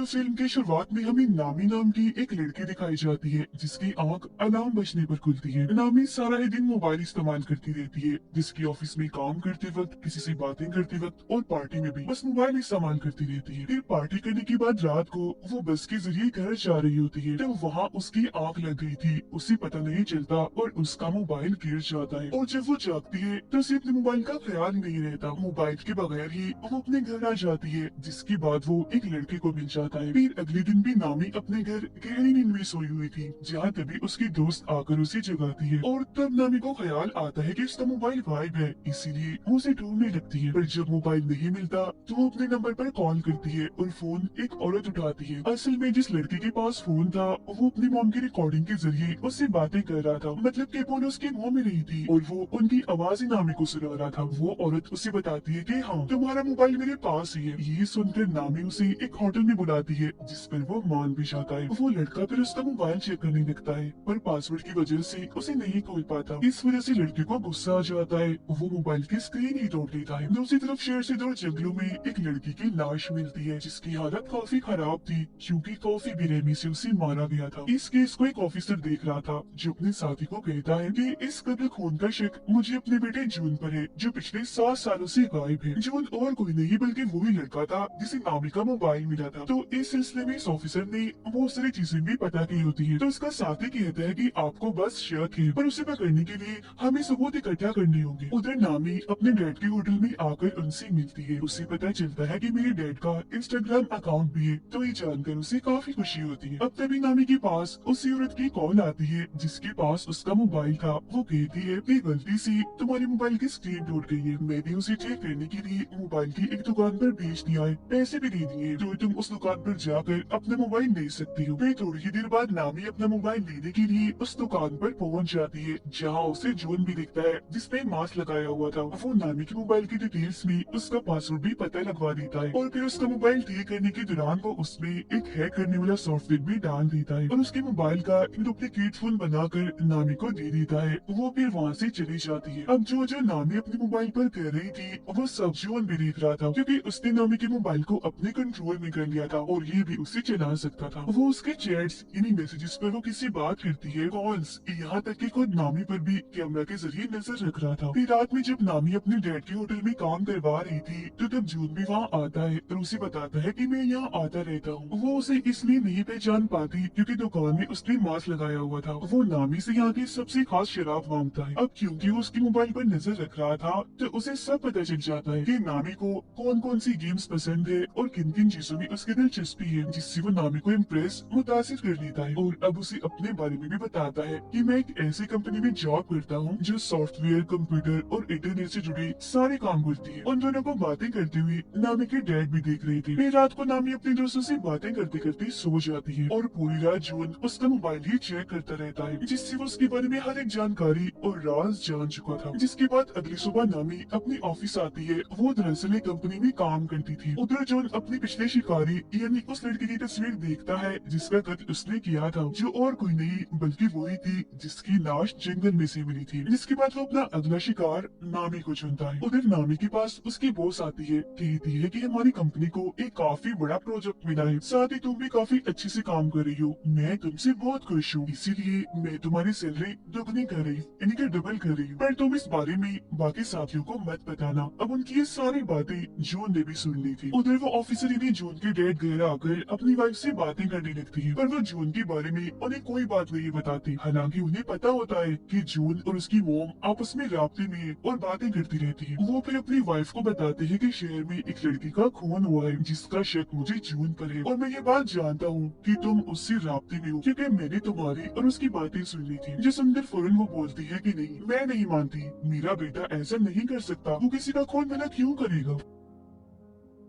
तो फिल्म की शुरुआत में हमें नामी नाम की एक लड़की दिखाई जाती है जिसकी आंख अलार्म बजने पर खुलती है। नामी सारा ही दिन मोबाइल इस्तेमाल करती रहती है, जिसकी ऑफिस में काम करते वक्त, किसी से बातें करते वक्त और पार्टी में भी बस मोबाइल इस्तेमाल करती रहती है। फिर पार्टी करने के बाद रात को वो बस के जरिए घर जा रही होती है, तो वहाँ उसकी आंख लग गई थी, उसे पता नहीं चलता और उसका मोबाइल गिर जाता है। और जब वो जागती है तो उसे अपने मोबाइल का ख्याल नहीं रहता। मोबाइल के बगैर ही वो अपने घर आ जाती है, जिसके बाद वो एक लड़के को मिल जाता है। फिर अगले दिन भी नामी अपने घर गहरी नींद में सोई हुई थी, जहाँ तभी उसकी दोस्त आकर उसे जगाती है। और तब नामी को ख्याल आता है कि उसका मोबाइल गायब है, इसीलिए वो उसे ढूंढने लगती है। पर जब मोबाइल नहीं मिलता तो वो अपने नंबर पर कॉल करती है और फोन एक औरत उठाती है। असल में जिस लड़के के पास फोन था वो अपनी मॉम की रिकॉर्डिंग के जरिए उससे बातें कर रहा था, मतलब कि फोन उसके मुंह में नहीं थी और वो उनकी आवाज ही नामी को सुना रहा था। वो औरत उसे बताती है कि हाँ, तुम्हारा मोबाइल मेरे पास ही है। ये सुनकर नामी उसे एक होटल में बुलाती है, जिस पर वो मान भी जाता है। वो लड़का फिर उसका मोबाइल चेक करने लगता है, पर पासवर्ड की वजह से उसे नहीं खोल पाता। इस वजह से लड़के को गुस्सा आ जाता है, वो मोबाइल की स्क्रीन ही तोड़ देता है। दूसरी तरफ शहर से दूर जंगलों में एक लड़की की लाश मिलती है, जिसकी हालत काफी खराब थी क्योंकि काफी बेरहमी से उसे मारा गया था। इस केस को एक ऑफिसर देख रहा था, जो अपने साथी को कहता है कि इस कत्ल खून का शक मुझे अपने बेटे जून पर है, जो पिछले 7 सालों से गायब है। जून और कोई नहीं बल्कि वही लड़का था जिसे नामी का मोबाइल मिला था। तो इस सिलसिले में इस ऑफिसर ने बहुत सारी चीजें भी पता की होती है। तो इसका साथी कहता है कि आपको बस शक है, पर उसे पकड़ने के लिए हमें सबूत इकट्ठा करने होंगे। उधर नामी अपने डैड के होटल में आकर उनसे मिलती है। उसे पता चलता है कि मेरे डैड का इंस्टाग्राम अकाउंट भी है, तो ये जानकर उसे काफी खुशी होती है। अब तभी नामी के पास उसी औरत की कॉल आती है जिसके पास उसका मोबाइल था। वो कहती है कि गलती से तुम्हारे मोबाइल की स्क्रीन टूट गई है, मैंने उसे ठीक करने के लिए मोबाइल की एक दुकान पर भेज दिया है, पैसे भी दे दिए, तो तुम उस दुकान पर जाकर अपना मोबाइल ले सकती हो। फिर थोड़ी ही देर बाद नामी अपना मोबाइल लेने के लिए उस दुकान पर पहुंच जाती है, जहां उसे जून भी दिखता है जिसने मास्क लगाया हुआ था। वो नामी के मोबाइल की डिटेल्स में उसका पासवर्ड भी पता लगवा देता है और फिर उसका मोबाइल ठीक करने के दौरान वो उसमें एक हैक करने वाला सॉफ्टवेयर भी डाल देता है और उसके मोबाइल का एक डुप्लीकेट फोन बनाकर नामी को दे देता है। वो फिर वहाँ से चली जाती है। अब जो जो नामी अपने मोबाइल पर कर रही थी वो सब जून भी देख रहा था, क्योंकि उसने नामी के मोबाइल को अपने कंट्रोल में कर लिया था और ये भी उसे चला सकता था। वो उसके चैट्स यानी मैसेजेस पर वो किसी बात करती है, कॉल्स, यहाँ तक कि खुद नामी पर भी कैमरा के जरिए नजर रख रहा था। फिर रात में जब नामी अपने डैड के होटल में काम करवा रही थी तो तब जून भी वहाँ आता है और उसे बताता है कि मैं यहाँ आता रहता हूँ। वो उसे इसलिए नहीं पहचान पाती क्योंकि दुकान में उसने मास्क लगाया हुआ था। वो नामी से यहाँ की सबसे खास शराब मांगता है। अब क्योंकि वो उसके मोबाइल पर नजर रख रहा था तो उसे सब पता चल जाता है कि नामी को कौन कौन सी गेम्स पसंद है और किन किन चीजों में उसकी दिलचस्पी है, जिससे वो नामी को इम्प्रेस मुतासिर कर लेता है। और अब उसे अपने बारे में भी बताता है कि मैं एक ऐसी कंपनी में जॉब करता हूँ जो सॉफ्टवेयर, कंप्यूटर और इंटरनेट से जुड़े सारे काम करती है। उन दोनों को बातें करते हुए नामी के डैड भी देख रहे थे। फिर रात को नामी अपने दोस्तों से बातें करते करते सो जाती है और पूरी रात जून उसका मोबाइल ही चेक करता रहता है, जिससे वो उसके बारे में हर एक जानकारी और राज जान चुका था। जिसके बाद अगली सुबह नामी अपनी ऑफिस आती है। वो दरअसल एक कंपनी में काम करती थी। उधर जॉन अपने पिछले शिकारी यानी उस लड़की की तस्वीर देखता है जिसका कत्ल उसने किया था, जो और कोई नहीं बल्कि वही थी जिसकी लाश जंगल में से मिली थी। जिसके बाद वो अपना अगला शिकार नामी को चुनता है। उधर नामी के पास उसकी बॉस आती है, कहती है कि हमारी कंपनी को एक काफी बड़ा प्रोजेक्ट मिला है, साथ ही तुम भी काफी अच्छे से काम कर रही हो, मैं तुमसे बहुत खुश हूँ, इसीलिए मैं तुम्हारी सैलरी दुगनी कर रही हूँ, यानी कि डबल कर रही हूँ, पर तुम इस बारे में बाकी साथियों को मत बताना। अब उनकी ये सारी बातें जून ने भी सुन ली थी। उधर वो ऑफिसर यानी जून के डैड घर आकर अपनी वाइफ से बातें करने लगती है, पर वो जून के बारे में उन्हें कोई बात नहीं बताती। हालांकि उन्हें पता होता है कि जून और उसकी मोम आपस में राब्ते में है और बातें करती रहती है। वो फिर अपनी वाइफ को बताते हैं कि शहर में एक लड़की का खून हुआ है जिसका शक मुझे जून पर है और मैं ये बात जानता हूँ कि तुम उससे राब्ते में हो, क्योंकि मैंने तुम्हारी और उसकी बातें सुन ली थी। जो सुनकर फौरन वो बोलती है कि नहीं, मैं नहीं मानती, मेरा बेटा ऐसा नहीं कर सकता, वो किसी का खून भला क्यों करेगा।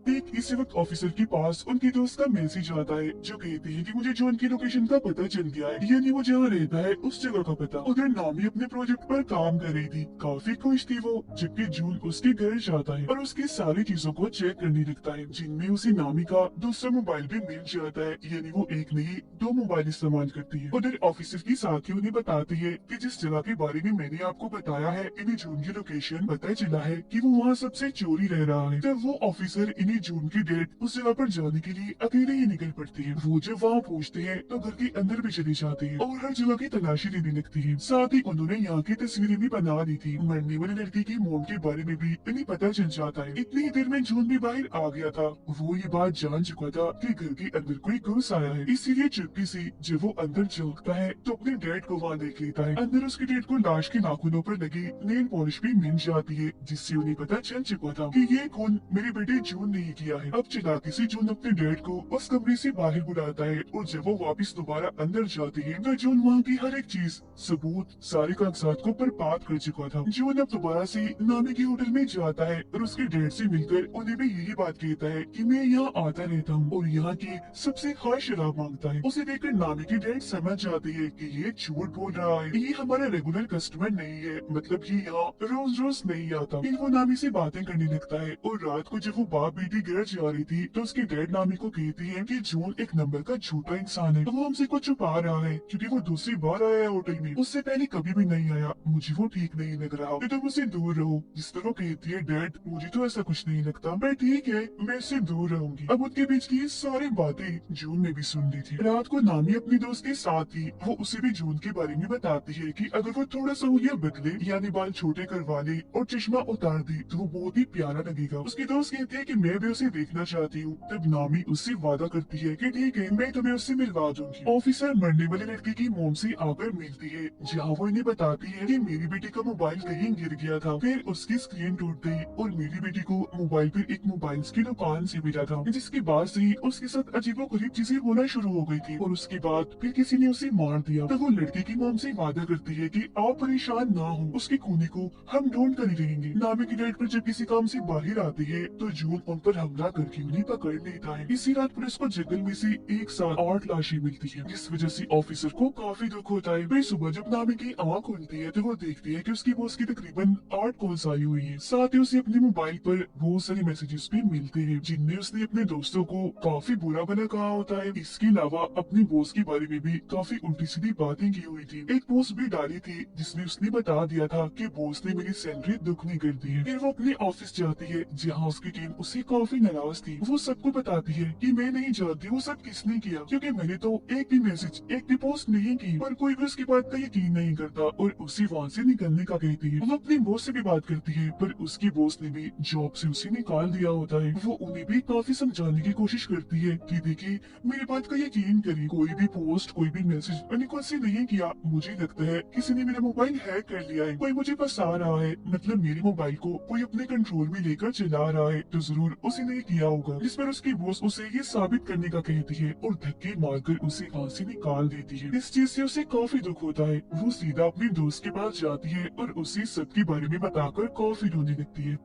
ठीक इसी वक्त ऑफिसर के पास उनके दोस्त का मैसेज आता है जो कहते हैं कि मुझे जॉन की लोकेशन का पता चल गया है, यानी वो जहाँ रहता है उस जगह का पता। उधर नामी अपने प्रोजेक्ट पर काम कर रही थी, काफी खुश थी वो, जबकि जून उसके घर जाता है और उसकी सारी चीजों को चेक करने लगता है, जिनमें उसे नामी का दूसरा मोबाइल भी मिल जाता है, यानी वो एक नहीं 2 मोबाइल इस्तेमाल करती है। उधर ऑफिसर की साथी उन्हें बताती है कि जिस जगह के बारे में मैंने आपको बताया है, इन्हें जून की लोकेशन पता चला है कि वो वहाँ सबसे चोरी रह रहा है। तब वो ऑफिसर इन्हें नामी जून की डेट उस जगह पर जाने के लिए अकेले ही निकल पड़ती है। वो जब वहाँ पहुँचते हैं तो घर के अंदर भी चली जाती है और हर जगह की तलाशी लेने लगती है। साथ ही उन्होंने यहाँ की तस्वीरें भी बना ली थी। मरने वाली लड़की की मोम के बारे में भी इन्हें पता चल जाता है। इतनी ही देर में जून भी बाहर आ गया था। वो ये बात जान चुका था कि घर के अंदर कोई घुस आया है, इसीलिए चुपके से जब वो अंदर झांकता है तो अपने डैड को वहाँ देख लेता है। अंदर उसके डैड को लाश के नाखूनों पर लगी नेल पॉलिश भी मिल जाती है, जिससे उन्हें पता चल चुका था कि ये खून मेरे बेटे जून ने ही किया है। अब चालाकी से जून अपने डैड को उस कमरे से बाहर बुलाता है और जब वो वापस दोबारा अंदर जाती है तो जून वहाँ की हर एक चीज, सबूत, सारे कागजात को बर्बाद कर चुका था। जून अब दोबारा से नामी के होटल में जाता है और उसके डैड से मिलकर उन्हें भी यही बात कहता है कि मैं यहाँ आता रहता हूँ और यहाँ की सबसे खास शराब मांगता है। उसे देखकर नामी की डैड समझ जाती है कि ये झूठ बोल रहा है, ये हमारा रेगुलर कस्टमर नहीं है, मतलब ये यहाँ रोज रोज नहीं आता। फिर वो नामी से बातें करने लगता है और रात को जब वो बाप बेटी घर जा रही थी तो उसके डैड नामी को कहती है कि जून एक नंबर का झूठा इंसान है, वो हमसे कुछ छुपा रहा है क्योंकि वो दूसरी बार आया है होटल में, उससे पहले कभी भी नहीं आया, मुझे वो ठीक नहीं लग रहा, तो तुम उससे दूर रहो। जिस तरह कहती है डैड मुझे तो ऐसा कुछ नहीं लगता, मैं ठीक है, मैं इससे दूर रहूंगी। अब उनके बीच की सारी बातें जून ने भी सुन ली थी। रात को नामी अपनी दोस्त के साथ थी, वो उसे भी जून के बारे में बताती है कि अगर वो थोड़ा सा हुलिया बदले यानी बाल छोटे करवा ले और चश्मा उतार दे तो वो बहुत ही प्यारा लगेगा। उसकी दोस्त कहती है कि मैं भी उसे देखना चाहती हूँ। तब नामी उससे वादा करती है कि ठीक है, मैं तुम्हें उससे मिलवा दूंगी। ऑफिसर मरने वाली लड़की की मोम से आकर मिलती है, जहाँ वो इन्हें बताती है कि मेरी बेटी का मोबाइल कहीं गिर गया था, फिर उसकी स्क्रीन टूट गई और मेरी बेटी को मोबाइल पर एक मोबाइल की दुकान से मिला था, जिसके बाद से ही उसके साथ अजीबोगरीब चीजें होना शुरू हो गई थी और उसके बाद फिर किसी ने उसे मार दिया। तब वो लड़की की मोम से वादा करती है कि आप परेशान ना हो, उसके खूनी को हम ढूंढ कर ही रहेंगे। नामी की डेट पर जब किसी काम से बाहर आती है तो जून उन पर हमला करके उन्हें पकड़ लेता है। इसी रात पुलिस को जंगल में से एक साथ 8 लाशें मिलती है, जिस वजह से ऑफिसर को काफी दुख होता है। फिर सुबह जब नामी की आँख खुलती है तो वो देखती है कि उसकी बॉस की तकरीबन 8 कॉल्स आई हुई है। साथ ही उसे अपने मोबाइल पर बहुत सारे मैसेजेस भी मिलते हैं, जिनमें उसने अपने दोस्तों को काफी बुरा भला कहा होता है। इसके अलावा अपनी बॉस के बारे में भी काफी उल्टी सीधी बातें की हुई थी। एक पोस्ट भी डाली थी जिसमें उसने बता दिया था कि बॉस ने मेरी सैलरी दुगनी कर दी है। फिर वो अपने ऑफिस जाती है जहाँ उसकी टीम उसे काफी नाराज थी। वो सबको बताती है कि मैं नहीं जानती वो सब किसने किया, क्योंकि मैंने तो एक भी मैसेज, एक भी पोस्ट नहीं की, पर कोई भी उसकी बात का यकीन नहीं करता और उसे वहाँ से निकलने का कहती है। वो अपनी बॉस से भी बात करती है, पर उसकी बॉस ने भी जॉब से उसे निकाल दिया होता है। वो उन्हें भी काफी समझाने की कोशिश करती है कि देखिए मेरी बात का यकीन करिए, कोई भी पोस्ट, कोई भी मैसेज मैंने खुद से नहीं किया, मुझे लगता है किसी ने मेरा मोबाइल हैक कर लिया है, कोई मुझे फंसा रहा है, मतलब मेरे मोबाइल को कोई अपने कंट्रोल में लेकर चला रहा है, तो जरूर उसे नहीं किया होगा। जिस पर उसकी बॉस उसे ये साबित करने का कहती है और धक्के मारकर उसे वहाँ से निकाल देती है। इस चीज से उसे काफी दुख होता है। वो सीधा अपने दोस्त के पास जाती है और उसे सबके बारे में बताकर काफी रोने लगती है।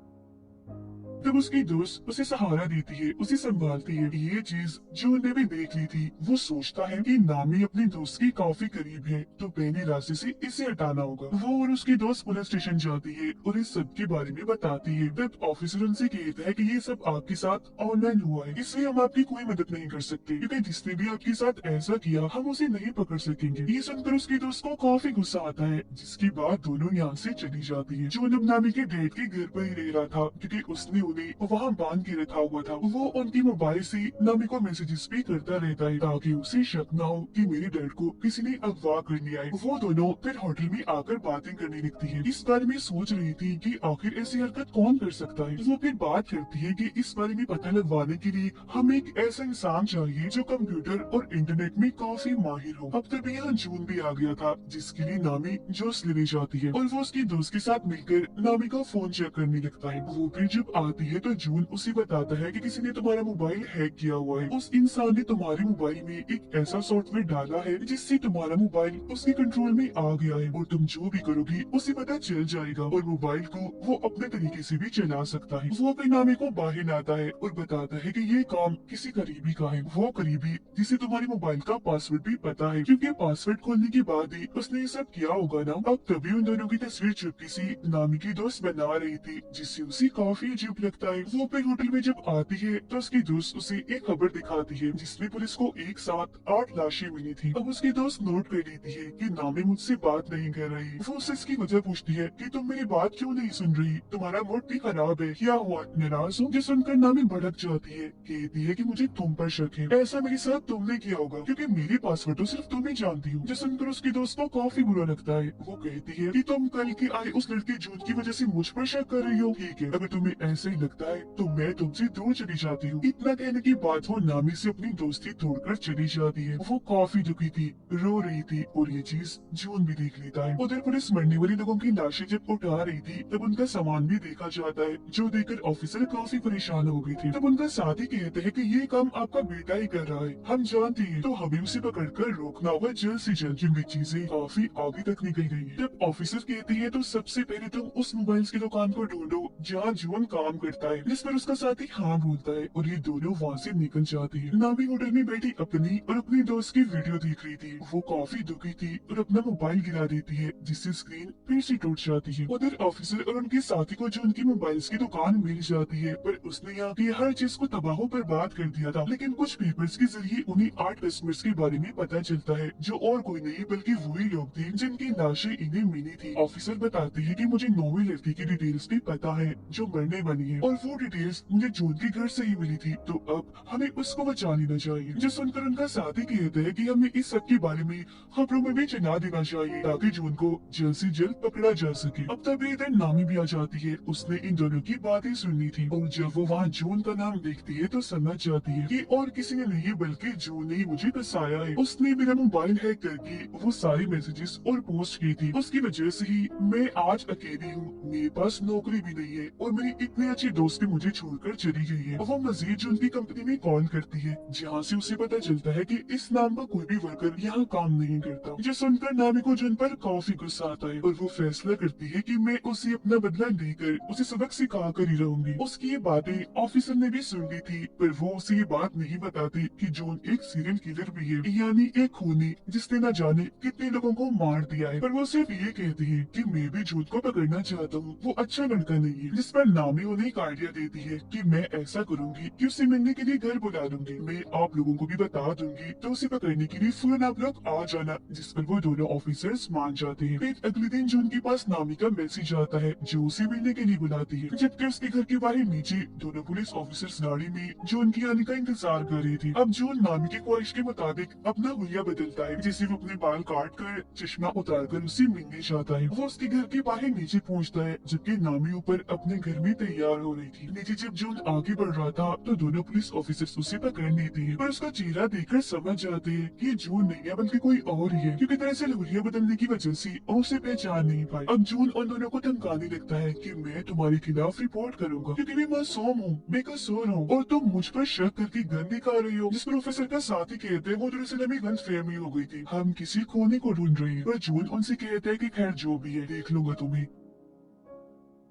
तब उसकी दोस्त उसे सहारा देती है, उसे संभालती है। ये चीज जो उन्हें भी देख ली थी, वो सोचता है कि नामी अपने दोस्त के काफी करीब है, तो पहले रास्ते से इसे हटाना होगा। वो और उसकी दोस्त पुलिस स्टेशन जाती है और इस सब के बारे में बताती है। तब ऑफिसर उनसे कहता है कि ये सब आपके साथ ऑनलाइन हुआ है, इसलिए हम आपकी कोई मदद नहीं कर सकते, क्योंकि जिसने भी आपके साथ ऐसा किया हम उसे नहीं पकड़ सकेंगे। ये सुनकर उसकी दोस्त को काफी गुस्सा आता है, जिसके बाद दोनों यहाँ से चली जाती है। जो नामी के डैड के घर पर ही रह रहा था, क्योंकि उसने उन्हें वहाँ बांध के रखा हुआ था। वो उनकी मोबाइल से नामी को मैसेजेस भी करता रहता है ताकि उसे शक न हो कि मेरे डैड को किसी ने अगवा कर लिया है। वो दोनों फिर होटल में आकर बातें करने लगती है। इस बारे में सोच रही थी कि आखिर ऐसी हरकत कौन कर सकता है। वो फिर बात करती है कि इस बारे में पता लगवाने के लिए हमें एक ऐसा इंसान चाहिए जो कंप्यूटर और इंटरनेट में काफी माहिर हो। अब तभी यहाँ जून भी आ गया था, जिसके लिए नामी जोश लेने जाती है और वो उसकी दोस्त के साथ मिलकर नामी का फोन चेक करने लगता है। वो फिर जब आती है तो जून उसे बताता है कि किसी ने तुम्हारा मोबाइल हैक किया हुआ है। उस इंसान ने तुम्हारे मोबाइल में एक ऐसा सॉफ्टवेयर डाला है जिससे तुम्हारा मोबाइल उसके कंट्रोल में आ गया है और तुम जो भी करोगी उसे पता चल जाएगा और मोबाइल को वो अपने तरीके से भी चला सकता है। वो अपने नामे को बाहर लाता है और बताता है कि ये काम किसी करीबी का है, वो करीबी जिसे तुम्हारे मोबाइल का पासवर्ड भी पता है, क्योंकि पासवर्ड खोलने के बाद ही उसने ये सब किया होगा ना। अब तभी उन दोनों की तस्वीर चुपके से नामी की दोस्त बना रही थी, जिससे उसे काफी अजीब लगता है। वो अपने होटल में जब आती है तो उसकी दोस्त उसे एक खबर दिखाती है जिसमें पुलिस को एक साथ 8 लाशें मिली थी। अब उसकी दोस्त नोट कर लेती है कि नामी मुझसे बात नहीं कर रही। वो उससे इसकी वजह पूछती है कि तुम मेरी बात क्यों नहीं सुन रही, तुम्हारा मूड भी खराब है, क्या हुआ, नाराज हो? जो सुनकर नामी भड़क जाती है, कहती है कि मुझे तुम पर शक है, ऐसा मेरे साथ तुमने किया होगा क्योंकि मेरी पासवर्ड तो सिर्फ तुम ही जानती हो। जो सुनकर उसकी दोस्त को काफी बुरा लगता है। वो कहती है कि तुम कल के आए उस लड़के जून की वजह से मुझ पर शक कर रही हो। ठीक है, अगर तुम्हें ऐसे ही लगता है तो मैं तुमसे दूर चली जाती हूँ। इतना कहने के बाद वो नामी से अपनी दोस्ती तोड़कर चली जाती है। वो काफी दुखी थी, रो रही थी और ये चीज जून भी देख लेता है। उधर पुलिस मरने वाली लोगों की लाशें जब उठा रही थी तब उनका सामान भी देखा जाता है, जो देखकर ऑफिसर काफी परेशान हो गई थी। तब उनका साथी कहते हैं कि ये काम आपका बेटा ही कर रहा है, हम जानते हैं, तो हमें उसे पकड़कर रोकना होगा जल्द से जल्द, क्योंकि चीजें काफी आगे तक निकल गई है। तब ऑफिसर कहते हैं तो सबसे पहले तुम उस मोबाइल की दुकान को ढूंढो जहाँ जून काम करता है, जिस पर उसका साथी हाँ बोलता है और ये दोनों वहाँ से निकल जाते हैं। नामी होटल में बैठी अपनी और अपनी दोस्त की वीडियो देख रही थी। वो काफी दुखी थी और अपना मोबाइल गिरा देती है जिससे स्क्रीन फिर से टूट जाती है। उधर ऑफिसर और उनके साथी को जो उनकी मोबाइल की दुकान मिल जाती है, पर उसने यहाँ की हर चीज को तबाह बर्बाद कर दिया था। लेकिन कुछ पेपर्स के जरिए उन्हें 8 कस्टमर्स के बारे में पता चलता है जो और कोई नहीं बल्कि वही लोग थे जिनकी लाशें इन्हें मिली थी। ऑफिसर बताते हैं कि मुझे 9वीं लड़की की डिटेल्स भी पता है जो मरने वाली है और वो डिटेल्स मुझे जून के घर से ही मिली थी, तो अब हमें उसको बचा लेना चाहिए। जो सुनकर उनका साथी कहते हैं कि हमें इस सब के बारे में खबरों में भी चला देना चाहिए ताकि जून को जल्द से जल्द पकड़ा जा सके। अब तभी इधर नामी भी आ जाती है। उसने इन दोनों की बातें सुननी थी और जब वो वहाँ जून का नाम देखती है तो समझ जाती है कि और किसी ने नहीं बल्कि जून ने ही मुझे फंसाया है। उसने मेरा मोबाइल हैक करके वो सारी मैसेजेस और पोस्ट की थी। उसकी वजह से ही मैं आज अकेली हूँ, मेरे पास नौकरी भी नहीं है और मेरी इतनी अच्छी दोस्त भी मुझे छोड़कर चली गई है। वो मजीद जून की कंपनी में कॉल करती है जहाँ से उसे पता चलता है कि इस नाम का कोई भी वर्कर यहाँ काम नहीं करता। जो सुनकर नामी को जून पर काफी गुस्सा आता है और वो फैसला करती है कि मैं उसे अपना बदला लेकर उसे सबक सिखा कर ही रहूंगी। उसकी ये बातें ऑफिसर ने भी सुन ली थी, पर वो उसे ये बात नहीं बताते कि जून एक सीरियल किलर भी है, यानी एक खूनी जिसने न जाने कितने लोगों को मार दिया है। पर वो सिर्फ ये कहती है कि मैं भी जून को पकड़ना चाहता हूँ, वो अच्छा लड़का नहीं है। जिस पर नामी उन्हें एक आइडिया देती है कि मैं ऐसा करूंगी कि उसे मिलने के लिए घर बुला लूंगी, मैं आप लोगों को भी बता दूंगी, तो उसे पकड़ने के लिए फौरन आप लोग आ जाना। जिस पर वो दोनों ऑफिसर्स मान जाते हैं। फिर अगले दिन जून के पास नामी का मैसेज आता है जो उसे मिलने के लिए बुलाती है, जबकि उसके घर के बाहर नीचे दोनों पुलिस ऑफिसर्स गाड़ी में जून की आने का इंतजार कर रही थी। अब जून नामी की ख्वाहिश के मुताबिक अपना हुलिया बदलता है, जैसे वो अपने बाल काट कर चश्मा उतार कर उसे मिलने जाता है। वो उसके घर के बाहर नीचे पहुँचता है जबकि नामी ऊपर अपने घर में तैयार हो रही थी। नीचे जब जून आगे बढ़ रहा था तो दोनों पुलिस ऑफिसर्स उसे पकड़ लेते हैं, पर उसका चेहरा देखकर समझ जाते हैं कि जून नहीं है बल्कि कोई और ही है, क्योंकि दरअसल हुलिया बदलने की वजह से उसे पहचान नहीं पाई। अब जून उन दोनों को धमकाने लगता है कि मैं तुम्हारे खिलाफ रिपोर्ट करूंगा क्योंकि मैं मासूम हूँ, बेकसूर हूँ और तुम मुझ पर शक करके गन दिखा रही हो। जिस पर ऑफिसर का साथी कहते हैं वो दरअसल हमें गलत फहमी हो गई थी, हम किसी खोने को ढूंढ रहे हैं। पर जून उनसे कहता है कि खैर जो भी है देख लूंगा तुम्हें।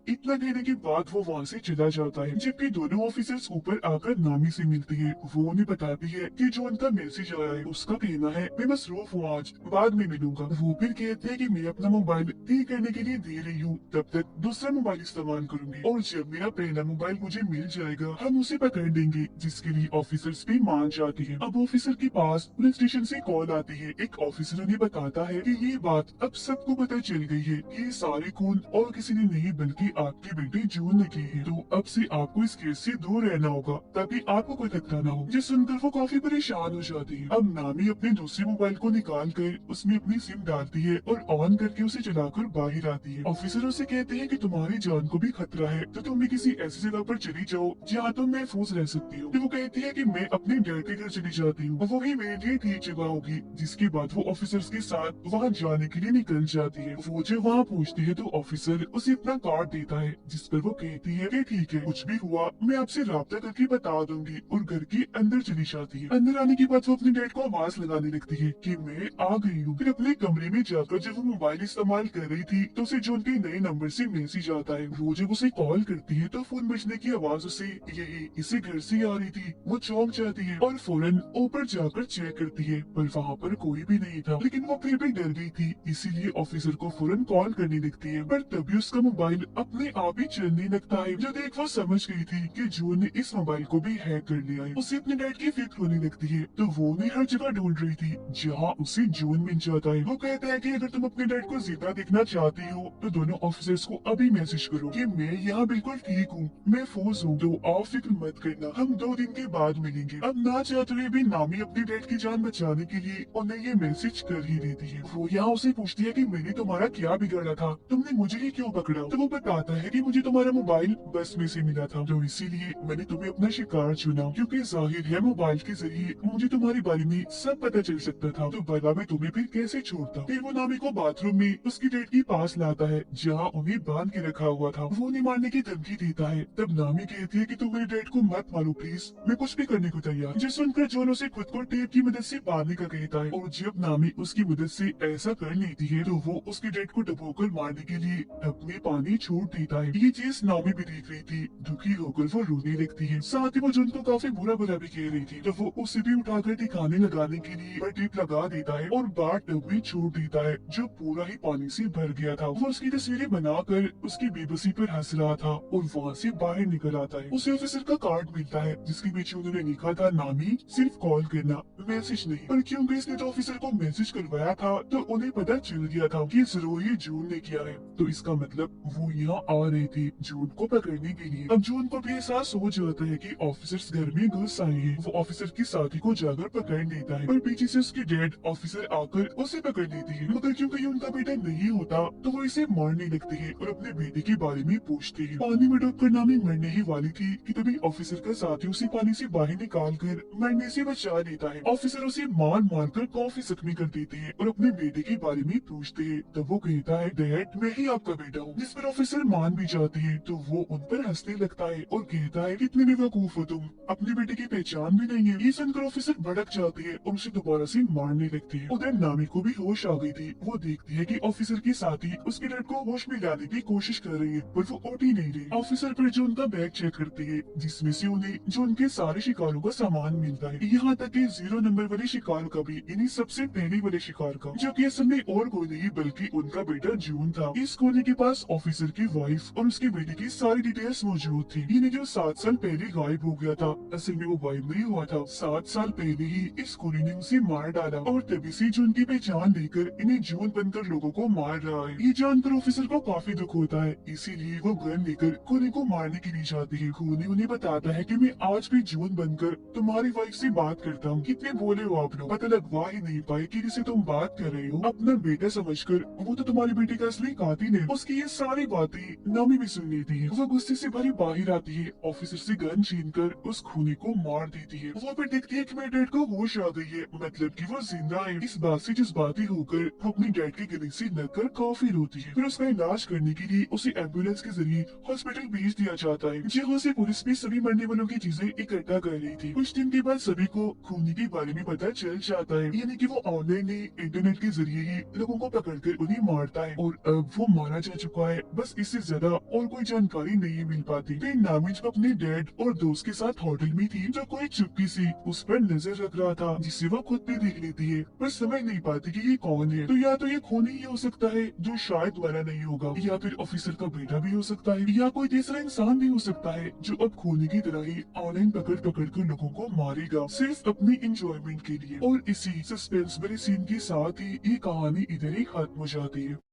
इतना कहने के बाद वो वहाँ से चला जाता है, जबकि दोनों ऑफिसर्स ऊपर आकर नामी से मिलती है। वो उन्हें बताती है कि जो उनका मैसेज आया है उसका कहना है मैं मसरूफ हूँ, आज बाद में मिलूंगा। वो फिर कहते हैं कि मैं अपना मोबाइल ठीक करने के लिए दे रही हूँ, तब तक दूसरा मोबाइल इस्तेमाल करूंगी और जब मेरा पहला मोबाइल मुझे मिल जाएगा हम उसे पकड़ लेंगे, जिसके लिए ऑफिसर्स भी मान जाती है। अब ऑफिसर के पास पुलिस स्टेशन से कॉल आती है। एक ऑफिसर उन्हें बताता है कि ये बात अब सबको पता चल गई है कि ये सारे खून और किसी ने नहीं बल्कि आपकी बेटी जून ने की है, तो अब से आपको इस केस से दूर रहना होगा ताकि आपको कोई खतरा न हो। जिस सुनकर वो काफी परेशान हो जाती है। अब नामी अपने दूसरे मोबाइल को निकाल कर उसमें अपनी सिम डालती है और ऑन करके उसे चलाकर बाहर आती है। ऑफिसर उसे कहते हैं कि तुम्हारी जान को भी खतरा है तो तुम भी किसी ऐसी जगह पर चली जाओ जहाँ तुम महफूज रह सकती हो। तो वो कहती है कि मैं अपने डैड के घर चली जाती हूँ, वही मेरे लिए ठीक जगह होगी। जिसके बाद वो ऑफिसर्स के साथ वहाँ जाने के लिए निकल जाती है। वो जब वहाँ पहुँचती है तो ऑफिसर उसे अपना कार्ड देता है, जिस पर वो कहती है कि ठीक है कुछ भी हुआ मैं आपसे राब्ता करके बता दूंगी, और घर के अंदर चली जाती है। अंदर आने के बाद वो अपने डैड को आवाज लगाने लगती है कि मैं आ गई हूँ। फिर अपने कमरे में जाकर जब वो मोबाइल इस्तेमाल कर रही थी तो उसे जून के नए नंबर से मैसेज आता है। वो जब उसे कॉल करती है तो फोन बजने की आवाज उसे यही इसे घर से आ रही थी। वो चौंक जाती है और फौरन ऊपर जाकर चेक करती है, पर वहाँ पर कोई भी नहीं था। लेकिन वो फिर भी डर गई थी, इसीलिए ऑफिसर को फौरन कॉल करने लगती है। पर तभी उसका मोबाइल अपने आप ही चलने लगता है। जो देख वो समझ गई थी कि जून ने इस मोबाइल को भी हैक कर लिया है। उसे अपने डैड की फिक्र होने लगती है, तो वो उन्हें हर जगह ढूंढ रही थी जहाँ उसे जून मिल जाता है। वो कहता है कि अगर तुम अपने डैड को जिंदा देखना चाहती हो तो दोनों ऑफिसर्स को अभी मैसेज करो कि मैं यहाँ बिल्कुल ठीक हूँ, मैं फोर्स हूँ, तो आप फिक्र मत करना, हम 2 दिन के बाद मिलेंगे। अब ना चाहते हुए भी नामी अपनी डैड की जान बचाने के लिए उन्हें ये मैसेज कर ही देती है। वो यहाँ उसे पूछती है कि मैंने तुम्हारा क्या बिगाड़ा था, तुमने मुझे ही क्यों पकड़ा? तो वो बताता है कि मुझे तुम्हारा मोबाइल बस में से मिला था, तो इसीलिए मैंने तुम्हें अपना शिकार चुना, क्योंकि जाहिर है मोबाइल के जरिए मुझे तुम्हारे बारे में सब पता चल सकता था, तो भला मैं तुम्हें फिर कैसे छोड़ता? फिर वो नामी को बाथरूम में उसकी डैड के पास लाता है जहाँ उन्हें बांध के रखा हुआ था। वो उन्हें मारने की धमकी देता है। तब नामी कहती है कि तुम मेरे डैड को मत मारो प्लीज, मैं कुछ भी करने को तैयार। जो सुनकर जॉन उसे खुद को टेप की मदद से बांधने का कहता है, और जब नामी उसकी मदद से ऐसा कर लेती है तो वो उसके डैड को डबोकर मारने के लिए अपने पानी छोड़ देता है। ये चीज नामी भी देख रही थी। दुखी होकर वो रोने लगती है। साथ ही वो जॉन को काफी बुरा भला भी कह रही थी, तो वो उसे भी उठाकर ठिकाने लगाने के लिए टेप लगा देता है और बाथ टब में छोड़ देता है जो पूरा ही पानी से भर गया था। वो उसकी तस्वीरें बनाकर उसकी बेबसी पर हंस रहा था और वहाँ से बाहर निकल आता है। उसे ऑफिसर का कार्ड मिलता है जिसके पीछे उन्होंने लिखा था नामी सिर्फ कॉल करना, मैसेज नहीं। पर क्योंकि इसने तो ऑफिसर को मैसेज करवाया था तो उन्हें पता चल गया था कि जरूर ये जून ने किया है, तो इसका मतलब वो यहाँ आ रहे थे जून को पकड़ने के लिए। अब जून को भी एहसास हो जाता है कि ऑफिसर्स घर में घुस आए हैं। वो ऑफिसर की साथी को जाकर पकड़ लेता है, पर पीछे से उसकी डैड ऑफिसर आकर उसे पकड़ लेती है। मगर क्योंकि ये उनका बेटा नहीं होता तो वो इसे मारने लगते हैं और अपने बेटे के बारे में पूछते हैं। पानी में डूबकर नामी मरने ही वाली थी कि तभी ऑफिसर का साथी उसे पानी से बाहर निकाल कर मरने से बचा लेता है। ऑफिसर उसे मार मार कर काफी जख्मी कर देते हैं और अपने बेटे के बारे में पूछते हैं। तब वो कहता है डैड मैं ही आपका बेटा हूँ, जिस पर ऑफिसर मान भी जाती है। तो वो उन पर हंसने लगता है और कहता है कितने बेवकूफ हो तुम, अपने बेटे की पहचान भी नहीं है। ये सुनकर ऑफिसर भड़क जाती है और उसे दोबारा से मारने लगती है। उधर नामी को भी होश आ गई थी। वो देखती है कि ऑफिसर के साथी उसके डैड को होश में लाने की कोशिश कर रही है, पर वो उठ ही नहीं रही। ऑफिसर फिर जो उनका बैग चेक करती है जिसमें से उन्हें जो उनके सारे शिकारों का सामान मिलता है, यहाँ तक कि 0 नंबर वाले शिकार का भी, यानी सबसे पहले वाले शिकार का, जो कि असल में और कोई नहीं बल्कि उनका बेटा जून था। इस कोने के पास ऑफिसर की वाइफ और उसके बेटे की सारी डिटेल्स मौजूद थी। यानी जो 7 साल पहले गायब हो गया था, असल में वो गायब नहीं हुआ था, 7 साल पहले ही इस कोने ने उसे मार डाला और तभी से जून की पहचान लेकर इन्हें जून बनकर लोगों को मार रहा है। ये जानकर ऑफिसर को काफी दुख होता है, इसीलिए वो गन लेकर खूनी को मारने के लिए जाती है। खूनी उन्हें बताता है कि मैं आज भी जून बनकर तुम्हारी वाइफ से बात करता हूँ। कितने बोले हो आप लोग, पता लगवा ही नहीं पाए कि जिसे तुम बात कर रहे हो अपना बेटा समझकर, वो तो तुम्हारे बेटे का असली कातिल है। उसकी ये सारी बातें नामी भी सुन लेती है। वो गुस्से से भरी बाहर आती है, ऑफिसर से गन छीनकर उस खूनी को मार देती है। वो फिर देखती है कि मेरे डैड को होश आ गई है, मतलब कि वो जिंदा है। इस बात से जज्बाती होकर वो अपनी डैड के गले से लगकर काफी रोती है। फिर उसका इलाज करने के लिए उसे एम्बुलेंस के जरिए हॉस्पिटल भेज दिया जाता है, जहाँ से पुलिस भी सभी मरने वालों की चीजें इकट्ठा कर रही थी। कुछ दिन के बाद सभी को खूनी के बारे में पता चल जाता है, यानी कि वो ऑनलाइन ही इंटरनेट के जरिए ही लोगों को पकड़कर उन्हें मारता है और अब वो मारा जा चुका है। बस इससे ज्यादा और कोई जानकारी नहीं मिल पाती। फिर नामी जब अपने डैड और दोस्त के साथ होटल में थी तो कोई चुपके से उस पर नजर रख रहा था, जिससे वो खुद भी देख लेती है, पर समझ नहीं पाती कि ये कौन है। तो या तो ये खूनी ही हो सकता है जो शायद मरा नहीं होगा, या फिर ऑफिसर का बेटा भी हो सकता है, या कोई तीसरा इंसान भी हो सकता है जो अब खूनी की तरह ही ऑनलाइन पकड़ पकड़ कर लोगों को मारेगा सिर्फ अपनी इंजॉयमेंट के लिए। और इसी सस्पेंस भरे सीन के साथ ही ये कहानी इधर ही खत्म हो जाती है।